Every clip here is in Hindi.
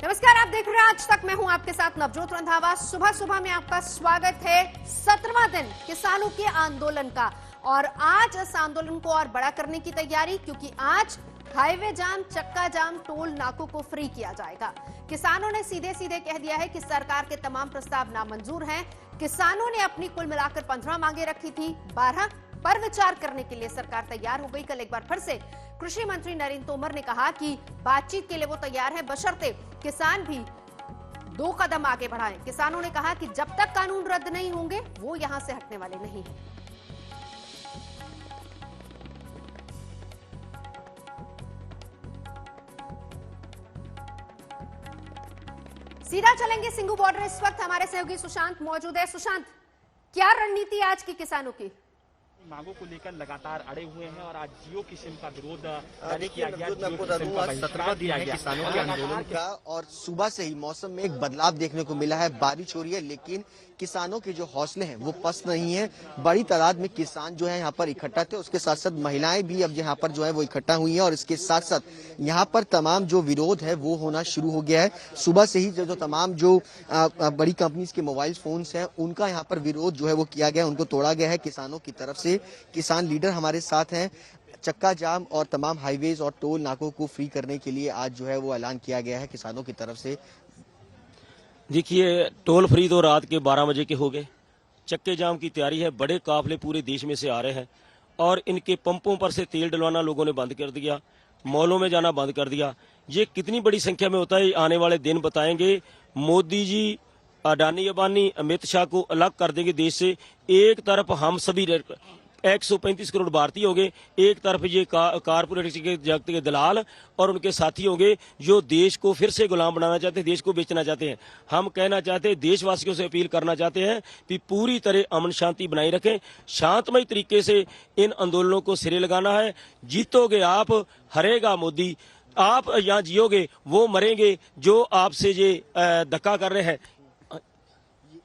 नमस्कार, आप देख रहे हैं आज तक। मैं हूं आपके साथ नवजोत रंधावा। सुबह सुबह में आपका स्वागत है। 17वां दिन किसानों के आंदोलन का, और आज इस आंदोलन को और बड़ा करने की तैयारी, क्योंकि आज हाईवे जाम, चक्का जाम, टोल नाकों को फ्री किया जाएगा। किसानों ने सीधे सीधे कह दिया है कि सरकार के तमाम प्रस्ताव नामंजूर हैं। किसानों ने अपनी कुल मिलाकर 15 मांगे रखी थी, 12 पर विचार करने के लिए सरकार तैयार हो गई। कल एक बार फिर से कृषि मंत्री नरेंद्र तोमर ने कहा कि बातचीत के लिए वो तैयार है, बशर्ते किसान भी 2 कदम आगे बढ़ाएं। किसानों ने कहा कि जब तक कानून रद्द नहीं होंगे वो यहां से हटने वाले नहीं हैं। सीधा चलेंगे सिंघू बॉर्डर। इस वक्त हमारे सहयोगी सुशांत मौजूद है। सुशांत, क्या रणनीति आज की किसानों की? मांगों को लेकर लगातार अड़े हुए हैं और आज जियो की सिम का विरोध किया गया। 17वां दिन है किसानों के आंदोलन का, और सुबह से ही मौसम में एक बदलाव देखने को मिला है। बारिश हो रही है, लेकिन किसानों के जो हौसले हैं वो पस्त नहीं है। बड़ी तादाद में किसान जो है यहाँ पर इकट्ठा थे, उसके साथ साथ महिलाएं भी अब यहाँ पर जो है वो इकट्ठा हुई हैं, और इसके साथ साथ यहाँ पर तमाम जो विरोध है वो होना शुरू हो गया है। सुबह से ही जो तमाम जो बड़ी कंपनीज के मोबाइल फोन्स हैं उनका यहाँ पर विरोध जो है वो किया गया, उनको तोड़ा गया है किसानों की तरफ से। किसान लीडर हमारे साथ हैं। चक्का जाम और तमाम हाईवेज और टोल नाकों को फ्री करने के लिए आज जो है वो ऐलान किया गया है किसानों की तरफ से। देखिए, टोल फ्री तो रात के 12 बजे के हो गए। चक्के जाम की तैयारी है, बड़े काफले पूरे देश में से आ रहे हैं, और इनके पंपों पर से तेल डलवाना लोगों ने बंद कर दिया, मॉलों में जाना बंद कर दिया। ये कितनी बड़ी संख्या में होता है आने वाले दिन बताएंगे। मोदी जी अडानी अंबानी अमित शाह को अलग कर देंगे देश से। एक तरफ हम सभी 135 करोड़ भारतीय होंगे, एक तरफ ये कारपोरेट के जगत के दलाल और उनके साथी होंगे जो देश को फिर से गुलाम बनाना चाहते हैं, देश को बेचना चाहते हैं। हम कहना चाहते हैं, देशवासियों से अपील करना चाहते हैं कि पूरी तरह अमन शांति बनाए रखें, शांतमय तरीके से इन आंदोलनों को सिरे लगाना है। जीतोगे आप, हरेगा मोदी। आप यहाँ जियोगे, वो मरेंगे जो आपसे ये धक्का कर रहे हैं।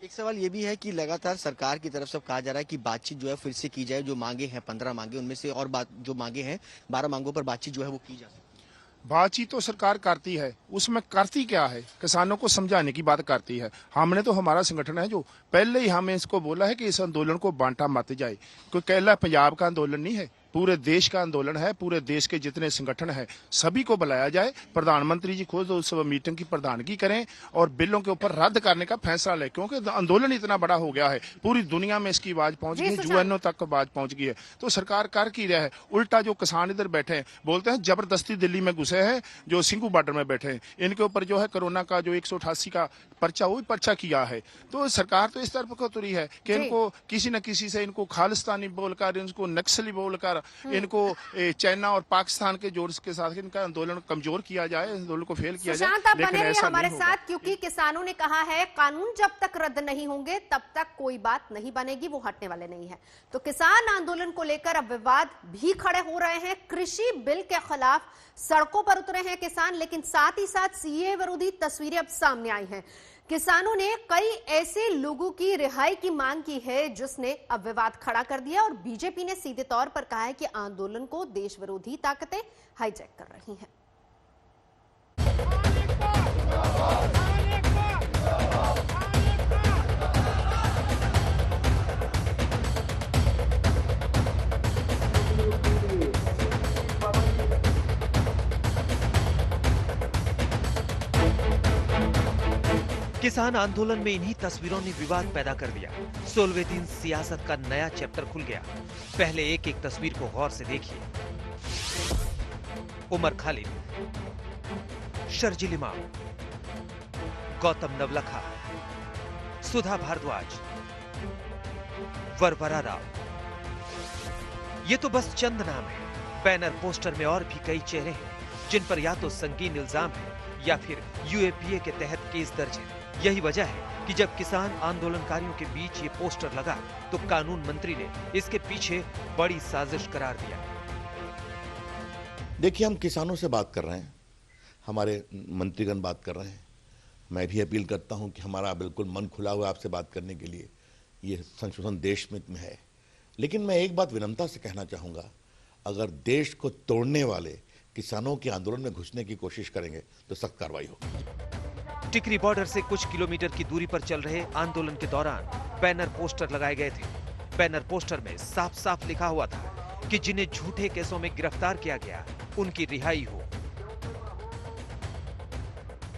एक सवाल ये भी है कि लगातार सरकार की तरफ से कहा जा रहा है कि बातचीत जो है फिर से की जाए। जो मांगे हैं 15 मांगे, उनमें से और जो मांगे हैं 12 मांगों पर बातचीत जो है वो की जा सकती है। बातचीत तो सरकार करती है, उसमें करती क्या है? किसानों को समझाने की बात करती है। हमने तो, हमारा संगठन है जो पहले ही हमें इसको बोला है कि इस आंदोलन को बांटा मत जाए। कोई कहला पंजाब का आंदोलन नहीं है, पूरे देश का आंदोलन है। पूरे देश के जितने संगठन है सभी को बुलाया जाए। प्रधानमंत्री जी खुद उस मीटिंग की प्रधानगी करें और बिलों के ऊपर रद्द करने का फैसला लें, क्योंकि आंदोलन इतना बड़ा हो गया है, पूरी दुनिया में इसकी आवाज पहुंच गई है, यूएनओ तक आवाज पहुंच गई है। तो सरकार कर की रहा है? उल्टा जो किसान इधर बैठे हैं बोलते हैं जबरदस्ती दिल्ली में घुसे हैं, जो सिंघू बॉर्डर में बैठे हैं, इनके ऊपर जो है कोरोना का जो 188 का पर्चा, वो पर्चा किया है। तो सरकार तो इस तरफ को तुरी है कि इनको किसी न किसी से, इनको खालिस्तानी बोलकर, इनको नक्सली बोलकर, इनको चाइना और पाकिस्तान के जोर के साथ इनका आंदोलन कमजोर किया जाए, आंदोलन को फेल किया जाए। आप बने रहिए हमारे साथ, क्योंकि किसानों ने कहा है कानून जब तक रद्द नहीं होंगे तब तक कोई बात नहीं बनेगी, वो हटने वाले नहीं है। तो किसान आंदोलन को लेकर अब विवाद भी खड़े हो रहे हैं। कृषि बिल के खिलाफ सड़कों पर उतरे हैं किसान, लेकिन साथ ही साथ सीए विरोधी तस्वीरें अब सामने आई हैं। किसानों ने कई ऐसे लोगों की रिहाई की मांग की है जिसने अब विवाद खड़ा कर दिया, और बीजेपी ने सीधे तौर पर कहा है कि आंदोलन को देश विरोधी ताकतें हाईजैक कर रही हैं। किसान आंदोलन में इन्हीं तस्वीरों ने विवाद पैदा कर दिया। 16वें दिन सियासत का नया चैप्टर खुल गया। पहले एक एक तस्वीर को गौर से देखिए। उमर खालिद, शर्जिल इमाम, गौतम नवलखा, सुधा भारद्वाज, वरवरा राव। ये तो बस चंद नाम है। बैनर पोस्टर में और भी कई चेहरे हैं जिन पर या तो संगीन इल्जाम है या फिर यूएपीए के तहत केस दर्ज है। यही वजह है कि जब किसान आंदोलनकारियों के बीच ये पोस्टर लगा तो कानून मंत्री ने इसके पीछे बड़ी साजिश करार दिया। देखिए, हम किसानों से बात कर रहे हैं, हमारे मंत्रीगण बात कर रहे हैं। मैं भी अपील करता हूं कि हमारा बिल्कुल मन खुला हुआ आपसे बात करने के लिए। ये संशोधन देश में है, लेकिन मैं एक बात विनम्रता से कहना चाहूंगा, अगर देश को तोड़ने वाले किसानों के आंदोलन में घुसने की कोशिश करेंगे तो सख्त कार्रवाई होगी। टिकरी बॉर्डर से कुछ किलोमीटर की दूरी पर चल रहे आंदोलन के दौरान बैनर पोस्टर लगाए गए थे। बैनर पोस्टर में साफ साफ लिखा हुआ था कि जिन्हें झूठे केसों में गिरफ्तार किया गया उनकी रिहाई हो।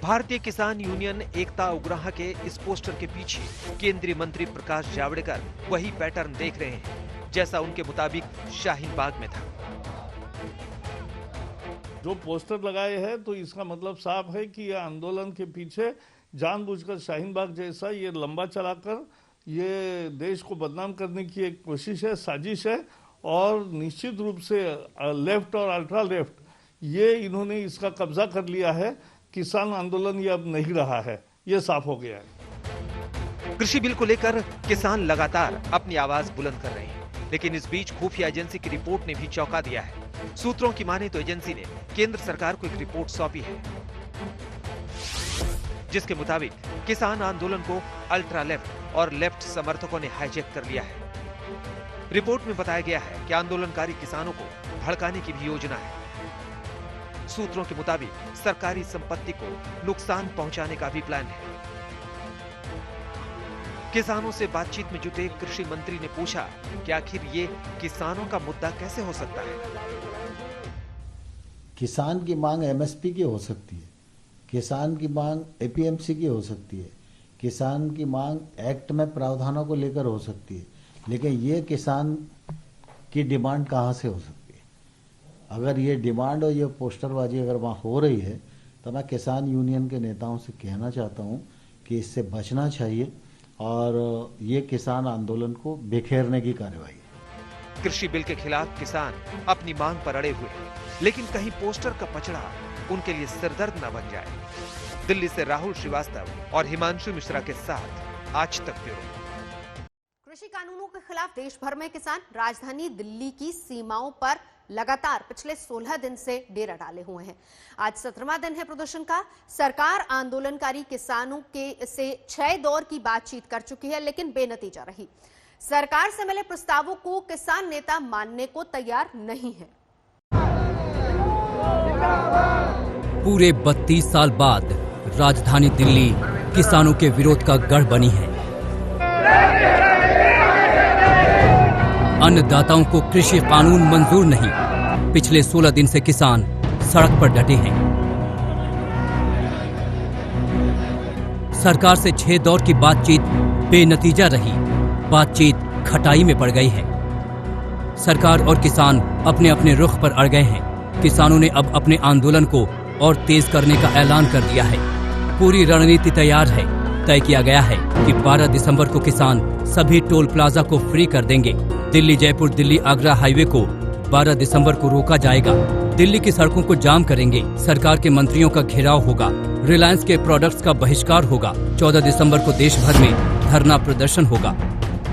भारतीय किसान यूनियन एकता उग्राह के इस पोस्टर के पीछे केंद्रीय मंत्री प्रकाश जावड़ेकर वही पैटर्न देख रहे हैं जैसा उनके मुताबिक शाहीन बाग में था। जो पोस्टर लगाए हैं तो इसका मतलब साफ है कि यह आंदोलन के पीछे जानबूझकर शाहीन बाग जैसा ये लंबा चलाकर ये देश को बदनाम करने की एक कोशिश है, साजिश है। और निश्चित रूप से लेफ्ट और अल्ट्रा लेफ्ट ये इन्होंने इसका कब्जा कर लिया है। किसान आंदोलन ये अब नहीं रहा है, ये साफ हो गया है। कृषि बिल को लेकर किसान लगातार अपनी आवाज बुलंद कर रहे हैं, लेकिन इस बीच खुफिया एजेंसी की रिपोर्ट ने भी चौंका दिया है। सूत्रों की माने तो एजेंसी ने केंद्र सरकार को एक रिपोर्ट सौंपी है, जिसके मुताबिक किसान आंदोलन को अल्ट्रा लेफ्ट और लेफ्ट समर्थकों ने हाईजैक कर लिया है। रिपोर्ट में बताया गया है कि आंदोलनकारी किसानों को भड़काने की भी योजना है। सूत्रों के मुताबिक सरकारी संपत्ति को नुकसान पहुंचाने का भी प्लान है। किसानों से बातचीत में जुटे कृषि मंत्री ने पूछा कि आखिर ये किसानों का मुद्दा कैसे हो सकता है। किसान की मांग एमएसपी की हो सकती है, किसान की मांग एपीएमसी की हो सकती है, किसान की मांग एक्ट में प्रावधानों को लेकर हो सकती है, लेकिन ये किसान की डिमांड कहाँ से हो सकती है? अगर ये डिमांड और ये पोस्टरबाजी अगर वहाँ हो रही है तो मैं किसान यूनियन के नेताओं से कहना चाहता हूँ कि इससे बचना चाहिए और ये किसान आंदोलन को बिखेरने की कार्रवाई है। कृषि बिल के खिलाफ किसान अपनी मांग पर अड़े हुए हैं, लेकिन कहीं पोस्टर का पचड़ा उनके लिए सिरदर्द न बन जाए। दिल्ली से राहुल श्रीवास्तव और हिमांशु मिश्रा के साथ आज तक ब्यूरो। कृषि कानूनों के खिलाफ देश भर में किसान राजधानी दिल्ली की सीमाओं पर लगातार पिछले 16 दिन से डेरा डाले हुए हैं। आज 17वां दिन है प्रदर्शन का। सरकार आंदोलनकारी किसानों के से 6 दौर की बातचीत कर चुकी है, लेकिन बेनतीजा रही। सरकार से मिले प्रस्तावों को किसान नेता मानने को तैयार नहीं है। पूरे 32 साल बाद राजधानी दिल्ली किसानों के विरोध का गढ़ बनी है। अन्नदाताओं को कृषि कानून मंजूर नहीं। पिछले 16 दिन से किसान सड़क पर डटे हैं। सरकार से 6 दौर की बातचीत बेनतीजा रही। बातचीत खटाई में पड़ गई है। सरकार और किसान अपने अपने रुख पर अड़ गए हैं। किसानों ने अब अपने आंदोलन को और तेज करने का ऐलान कर दिया है। पूरी रणनीति तैयार है। तय किया गया है कि 12 दिसंबर को किसान सभी टोल प्लाजा को फ्री कर देंगे। दिल्ली जयपुर दिल्ली आगरा हाईवे को 12 दिसंबर को रोका जाएगा। दिल्ली की सड़कों को जाम करेंगे। सरकार के मंत्रियों का घेराव होगा। रिलायंस के प्रोडक्ट्स का बहिष्कार होगा। 14 दिसंबर को देश भर में धरना प्रदर्शन होगा।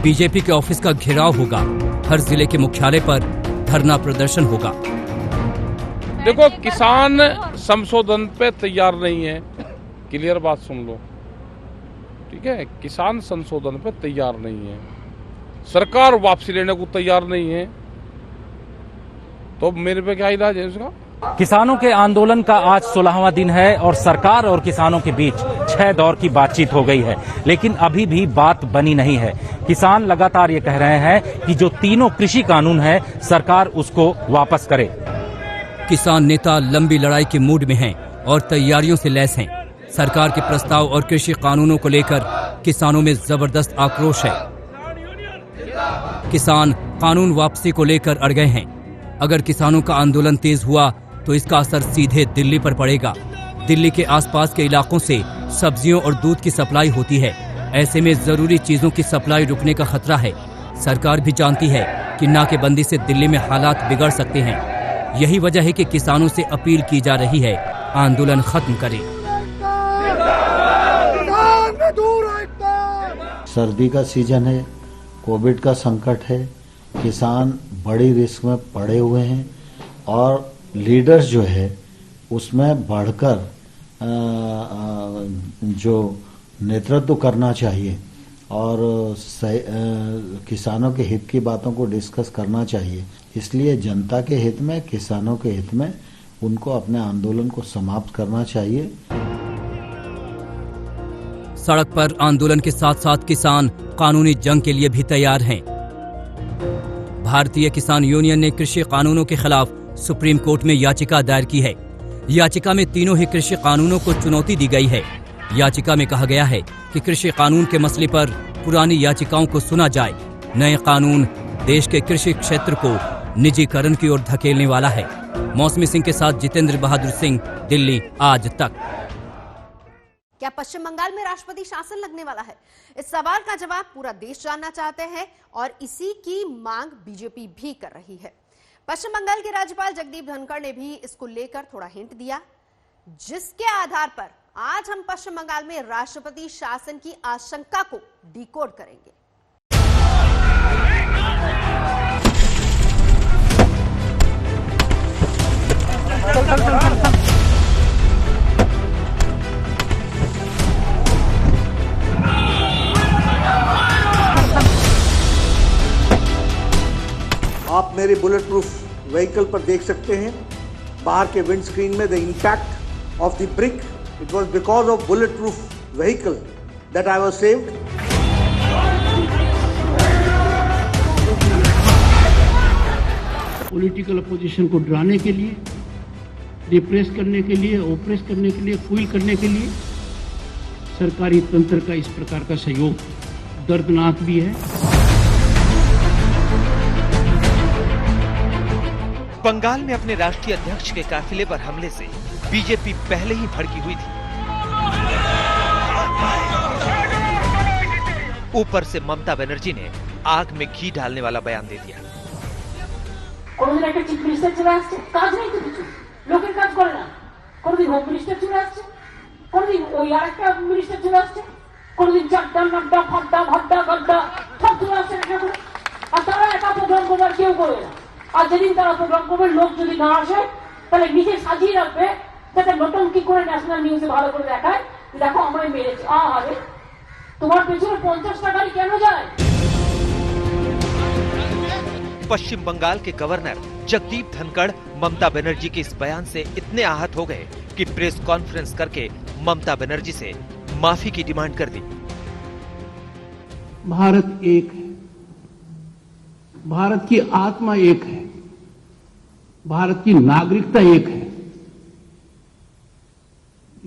बीजेपी के ऑफिस का घेराव होगा। हर जिले के मुख्यालय पर धरना प्रदर्शन होगा। देखो, किसान संशोधन पे तैयार नहीं है। क्लियर बात सुन लो, ठीक है? किसान संशोधन पे तैयार नहीं है। सरकार वापसी लेने को तैयार नहीं है, तो मेरे पे क्या इलाज है इसका? किसानों के आंदोलन का आज 16वां दिन है और सरकार और किसानों के बीच 6 दौर की बातचीत हो गई है, लेकिन अभी भी बात बनी नहीं है। किसान लगातार ये कह रहे हैं कि जो तीनों कृषि कानून है सरकार उसको वापस करे। किसान नेता लंबी लड़ाई के मूड में हैं और तैयारियों से लैस हैं। सरकार के प्रस्ताव और कृषि कानूनों को लेकर किसानों में जबरदस्त आक्रोश है। किसान कानून वापसी को लेकर अड़ गए हैं। अगर किसानों का आंदोलन तेज हुआ तो इसका असर सीधे दिल्ली पर पड़ेगा। दिल्ली के आसपास के इलाकों से सब्जियों और दूध की सप्लाई होती है। ऐसे में जरूरी चीजों की सप्लाई रुकने का खतरा है। सरकार भी जानती है कि नाकेबंदी से दिल्ली में हालात बिगड़ सकते हैं। यही वजह है कि किसानों से अपील की जा रही है, आंदोलन खत्म करें। सर्दी का सीजन है, कोविड का संकट है, किसान बड़ी रिस्क में पड़े हुए हैं और लीडर्स जो है उसमें बढ़कर जो नेतृत्व करना चाहिए और किसानों के हित की बातों को डिस्कस करना चाहिए। इसलिए जनता के हित में, किसानों के हित में उनको अपने आंदोलन को समाप्त करना चाहिए। सड़क पर आंदोलन के साथ साथ किसान कानूनी जंग के लिए भी तैयार हैं। भारतीय किसान यूनियन ने कृषि कानूनों के खिलाफ सुप्रीम कोर्ट में याचिका दायर की है। याचिका में तीनों ही कृषि कानूनों को चुनौती दी गई है। याचिका में कहा गया है कि कृषि कानून के मसले पर पुरानी याचिकाओं को सुना जाए। नए कानून देश के कृषि क्षेत्र को निजीकरण की ओर धकेलने वाला है। मौसमी सिंह के साथ जितेंद्र बहादुर सिंह, दिल्ली आज तक। क्या पश्चिम बंगाल में राष्ट्रपति शासन लगने वाला है? इस सवाल का जवाब पूरा देश जानना चाहते हैं और इसी की मांग बीजेपी भी कर रही है। पश्चिम बंगाल के राज्यपाल जगदीप धनखड़ ने भी इसको लेकर थोड़ा हिंट दिया, जिसके आधार पर आज हम पश्चिम बंगाल में राष्ट्रपति शासन की आशंका को डिकोड करेंगे। आप मेरे बुलेट प्रूफ व्हीकल पर देख सकते हैं बाहर के विंड स्क्रीन में the impact of the brick. It was because of bullet proof vehicle that I was saved. Political opposition को डराने के लिए, रिप्रेस करने के लिए, ओप्रेस करने के लिए, फूल करने के लिए सरकारी तंत्र का इस प्रकार का सहयोग दर्दनाक भी है। बंगाल में अपने राष्ट्रीय अध्यक्ष के काफिले पर हमले से बीजेपी पहले ही भड़की हुई थी। ऊपर से ममता बनर्जी ने आग में घी डालने वाला बयान दे दिया। কোনদিন একটা চিফ মিনিস্টার চলে আসছে, কাজ নেই তো কিছু, লোকের কাজ করে না। কোনদিন হোম মিনিস্টার চলে আসছে, কোনদিন ওই আরেকটা মিনিস্টার চলে আসছে, কোনদিন চারটা নাড্ডা ফাড্ডা ভাড্ডা গাড্ডা সব চলে আসছে একটা করে। আর তারা একা প্রোগ্রাম করবে, কেউ করবে না। আর যেদিন তারা প্রোগ্রাম করবে, লোক যদি না আসে তাহলে নিজে সাজিয়ে রাখবে, যাতে নতুনকি করে ন্যাশনাল নিউজে ভালো করে দেখায়, দেখো আমরাই মেরেছি। আরে তোমার পেছনে 50টা গাড়ি কেন যায়? पश्चिम बंगाल के गवर्नर जगदीप धनखड़ ममता बनर्जी के इस बयान से इतने आहत हो गए कि प्रेस कॉन्फ्रेंस करके ममता बनर्जी से माफी की डिमांड कर दी। भारत एक है, भारत की आत्मा एक है, भारत की नागरिकता एक है।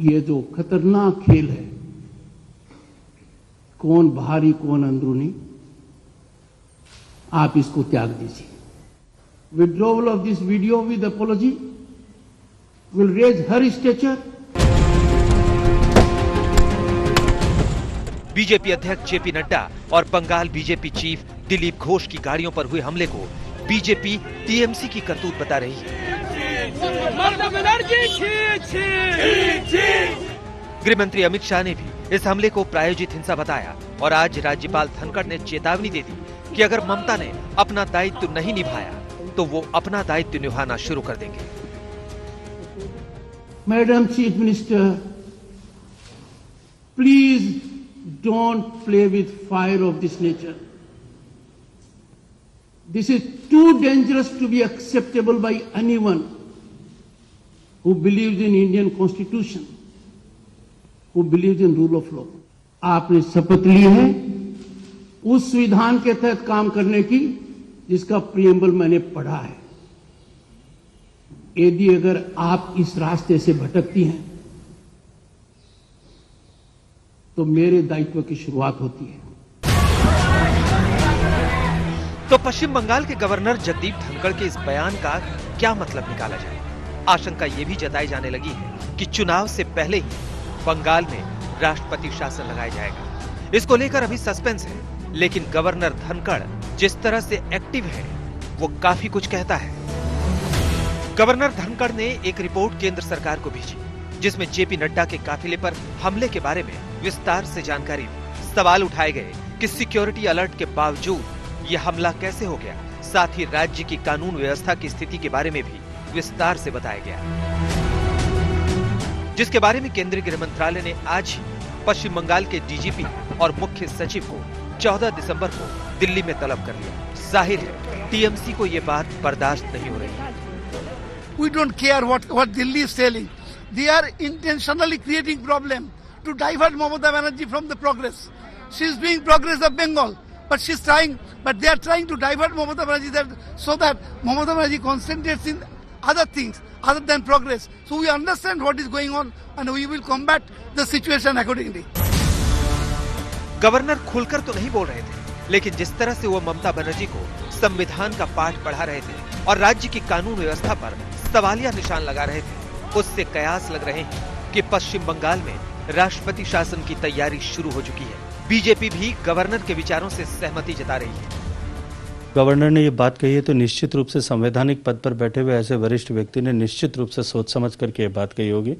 ये जो खतरनाक खेल है, कौन बाहरी कौन अंदरूनी, आप इसको त्याग दीजिए। Withdrawal of this video with apology will raise her stature. BJP अध्यक्ष जेपी नड्डा और बंगाल बीजेपी चीफ दिलीप घोष की गाड़ियों पर हुए हमले को बीजेपी टीएमसी की करतूत बता रही है। गृह मंत्री अमित शाह ने भी इस हमले को प्रायोजित हिंसा बताया और आज राज्यपाल धनखड़ ने चेतावनी दे दी कि अगर ममता ने अपना दायित्व नहीं निभाया तो वो अपना दायित्व निभाना शुरू कर देंगे। Madam chief minister, please don't play with fire of this nature. This is too dangerous to be acceptable by anyone who believes in Indian Constitution, who believes in rule of law। आपने शपथ ली है उस संविधान के तहत काम करने की जिसका प्रियम्बल मैंने पढ़ा है। यदि अगर आप इस रास्ते से भटकती हैं तो मेरे दायित्व की शुरुआत होती है। तो पश्चिम बंगाल के गवर्नर जगदीप धनखड़ के इस बयान का क्या मतलब निकाला जाए? आशंका ये भी जताई जाने लगी है कि चुनाव से पहले ही बंगाल में राष्ट्रपति शासन लगाया जाएगा। इसको लेकर अभी सस्पेंस है, लेकिन गवर्नर धनखड़ जिस तरह से एक्टिव है वो काफी कुछ कहता है। गवर्नर धनखड़ ने एक रिपोर्ट केंद्र सरकार को भेजी जिसमें जेपी नड्डा के काफिले पर हमले के बारे में विस्तार से जानकारी दी। सवाल उठाए गए कि सिक्योरिटी अलर्ट के बावजूद ये हमला कैसे हो गया। साथ ही राज्य की कानून व्यवस्था की स्थिति के बारे में भी विस्तार से बताया गया, जिसके बारे में केंद्रीय गृह मंत्रालय ने आज ही पश्चिम बंगाल के डीजीपी और मुख्य सचिव को 14 दिसंबर को दिल्ली में तलब कर लिया। जाहिर है टीएमसी को ये बात बर्दाश्त नहीं हो रही है। We don't care what Delhi is telling. They are intentionally creating problem. to divert Mamata Banerjee from the progress. She is doing progress of Bengal, but they are trying to divert Mamata Banerjee so that Mamata Banerjee concentrates in other things other than progress. So we understand what is going on and we will combat the situation accordingly. Governor खुलकर तो नहीं बोल रहे थे, लेकिन जिस तरह से वो ममता बनर्जी को संविधान का पाठ पढ़ा रहे थे और राज्य की कानून व्यवस्था पर सवालिया निशान लगा रहे थे, उससे कयास लग रहे हैं कि पश्चिम बंगाल में राष्ट्रपति शासन की तैयारी शुरू हो चुकी है। बीजेपी भी गवर्नर के विचारों से सहमति जता रही है। गवर्नर ने ये बात कही है तो निश्चित रूप से संवैधानिक पद पर बैठे हुए ऐसे वरिष्ठ व्यक्ति ने निश्चित रूप से सोच समझ करके ये बात कही होगी।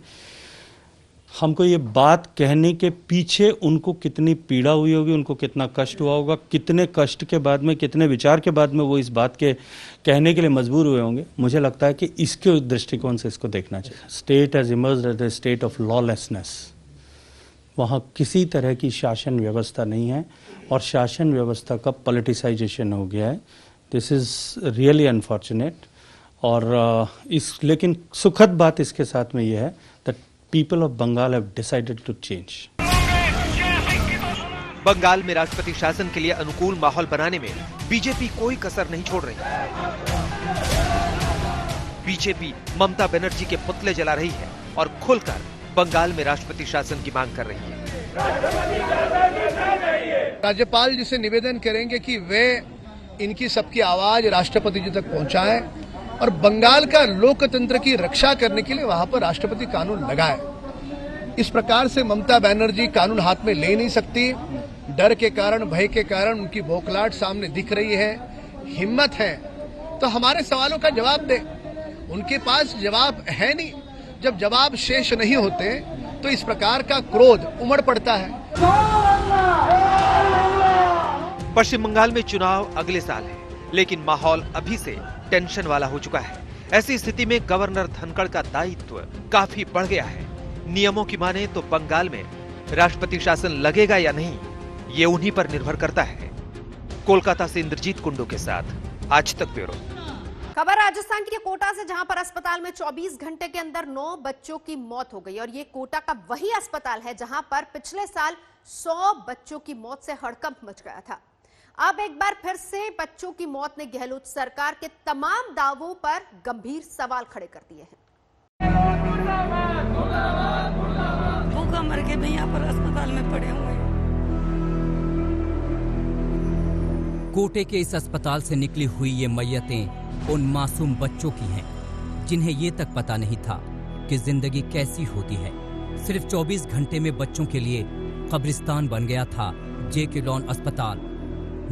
हमको ये बात कहने के पीछे उनको कितनी पीड़ा हुई होगी, उनको कितना कष्ट हुआ होगा, कितने कष्ट के बाद में, कितने विचार के बाद में वो इस बात के कहने के लिए मजबूर हुए होंगे। मुझे लगता है कि इसके दृष्टिकोण से इसको देखना चाहिए। State has emerged as a state of lawlessness. वहाँ किसी तरह की शासन व्यवस्था नहीं है और शासन व्यवस्था का पॉलिटिसाइजेशन हो गया है। This is really unfortunate. और लेकिन सुखद बात इसके साथ में ये है that people of Bengal have decided to change. Bengal में राष्ट्रपति शासन के लिए अनुकूल माहौल बनाने में बीजेपी कोई कसर नहीं छोड़ रही। बीजेपी ममता बनर्जी के पुतले जला रही है और खुलकर बंगाल में राष्ट्रपति शासन की मांग कर रही है। राज्यपाल जी से निवेदन करेंगे कि वे इनकी सबकी आवाज राष्ट्रपति जी तक पहुंचाएं और बंगाल का लोकतंत्र की रक्षा करने के लिए वहां पर राष्ट्रपति कानून लगाए। इस प्रकार से ममता बनर्जी कानून हाथ में ले नहीं सकती। डर के कारण, भय के कारण उनकी बौखलाहट सामने दिख रही है। हिम्मत है तो हमारे सवालों का जवाब दे। उनके पास जवाब है नहीं। जब जवाब शेष नहीं होते तो इस प्रकार का क्रोध उमड़ पड़ता है। पश्चिम बंगाल में चुनाव अगले साल है, लेकिन माहौल अभी से टेंशन वाला हो चुका है। ऐसी स्थिति में गवर्नर धनखड़ का दायित्व काफी बढ़ गया है। नियमों की माने तो बंगाल में राष्ट्रपति शासन लगेगा या नहीं, ये उन्हीं पर निर्भर करता है। कोलकाता से इंद्रजीत कुंडू के साथ आज तक ब्यूरो। खबर राजस्थान के कोटा से, जहां पर अस्पताल में 24 घंटे के अंदर 9 बच्चों की मौत हो गई। और ये कोटा का वही अस्पताल है जहां पर पिछले साल 100 बच्चों की मौत से हड़कंप मच गया था। अब एक बार फिर से बच्चों की मौत ने गहलोत सरकार के तमाम दावों पर गंभीर सवाल खड़े कर दिए हैं। भूखा मर के भी यहाँ पर अस्पताल में पड़े हुए हैं। कोटे के इस अस्पताल से निकली हुई ये मैयतें उन मासूम बच्चों की हैं जिन्हें ये तक पता नहीं था कि जिंदगी कैसी होती है। सिर्फ 24 घंटे में बच्चों के लिए कब्रिस्तान बन गया था जेके लॉन अस्पताल।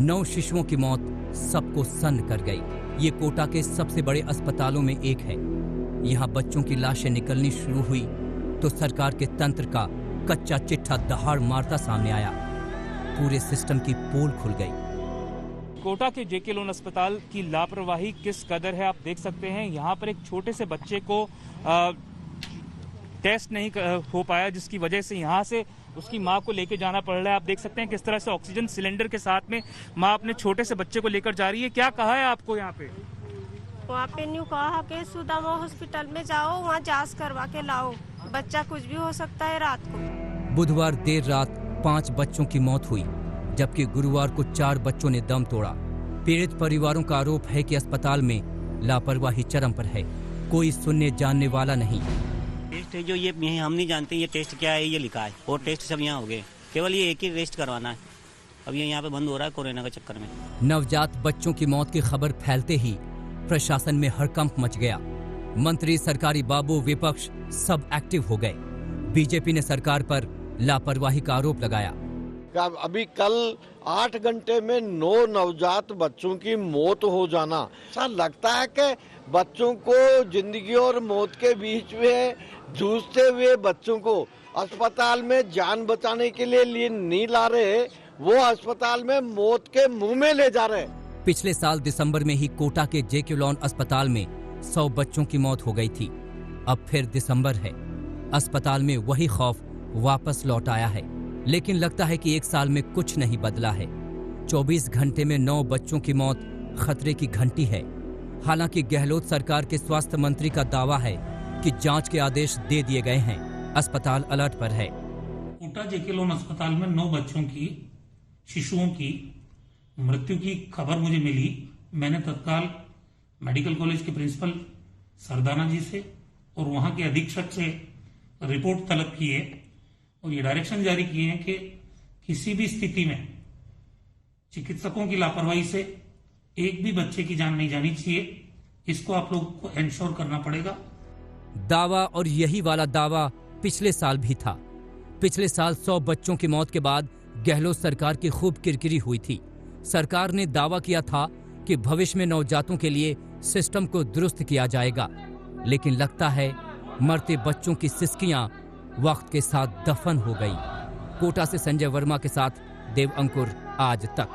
9 शिशुओं की मौत सबको सन्न कर गई। ये कोटा के सबसे बड़े अस्पतालों में एक है। यहाँ बच्चों की लाशें निकलनी शुरू हुई तो सरकार के तंत्र का कच्चा चिट्ठा दहाड़ मारता सामने आया। पूरे सिस्टम की पोल खुल गई। कोटा के जेके लोन अस्पताल की लापरवाही किस कदर है आप देख सकते हैं। यहाँ पर एक छोटे से बच्चे को टेस्ट नहीं हो पाया, जिसकी वजह से यहाँ से उसकी माँ को लेकर जाना पड़ रहा है। आप देख सकते हैं किस तरह से ऑक्सीजन सिलेंडर के साथ में माँ अपने छोटे से बच्चे को लेकर जा रही है। क्या कहा है आपको यहाँ पे? वहाँ पे न्यू कहा कि सुदामा हॉस्पिटल में जाओ, वहाँ जांच करवा के लाओ, बच्चा कुछ भी हो सकता है रात को। बुधवार देर रात 5 बच्चों की मौत हुई, जबकि गुरुवार को 4 बच्चों ने दम तोड़ा। पीड़ित परिवारों का आरोप है कि अस्पताल में लापरवाही चरम पर है, कोई सुनने जानने वाला नहीं। टेस्ट है जो ये हम नहीं जानते ये टेस्ट क्या है, ये लिखा है और टेस्ट सब यहाँ हो गए, केवल ये एक ही टेस्ट करवाना है। अब ये यहाँ पे बंद हो रहा है कोरोना के चक्कर में। नवजात बच्चों की मौत की खबर फैलते ही प्रशासन में हड़कंप मच गया। मंत्री, सरकारी बाबू, विपक्ष सब एक्टिव हो गए। बीजेपी ने सरकार पर लापरवाही का आरोप लगाया। अभी कल 8 घंटे में 9 नवजात बच्चों की मौत हो जाना, ऐसा लगता है कि बच्चों को जिंदगी और मौत के बीच में जूझते हुए बच्चों को अस्पताल में जान बचाने के लिए नहीं ला रहे, वो अस्पताल में मौत के मुंह में ले जा रहे। पिछले साल दिसंबर में ही कोटा के जेके लॉन अस्पताल में 100 बच्चों की मौत हो गई थी। अब फिर दिसंबर है, अस्पताल में वही खौफ वापस लौट आया है। लेकिन लगता है कि 1 साल में कुछ नहीं बदला है। 24 घंटे में 9 बच्चों की मौत खतरे की घंटी है। हालांकि गहलोत सरकार के स्वास्थ्य मंत्री का दावा है कि जांच के आदेश दे दिए गए हैं, अस्पताल अलर्ट पर है। कोटा जेके लोन अस्पताल में 9 बच्चों की, शिशुओं की मृत्यु की खबर मुझे मिली। मैंने तत्काल मेडिकल कॉलेज के प्रिंसिपल सरदाना जी से और वहां के अधीक्षक से रिपोर्ट तलब की है और ये डायरेक्शन जारी किए हैं कि किसी भी स्थिति में चिकित्सकों की लापरवाही से एक भी बच्चे की जान नहीं जानी चाहिए। इसको आप लोगों को एंश्योर करना पड़ेगा। दावा, और यही वाला दावा पिछले साल भी था। पिछले साल 100 बच्चों की मौत के बाद गहलोत सरकार की खूब किरकिरी हुई थी। सरकार ने दावा किया था कि भविष्य में नवजातों के लिए सिस्टम को दुरुस्त किया जाएगा, लेकिन लगता है मरते बच्चों की सिसकियां वक्त के साथ दफन हो गई। कोटा से संजय वर्मा के साथ देव अंकुर, आज तक।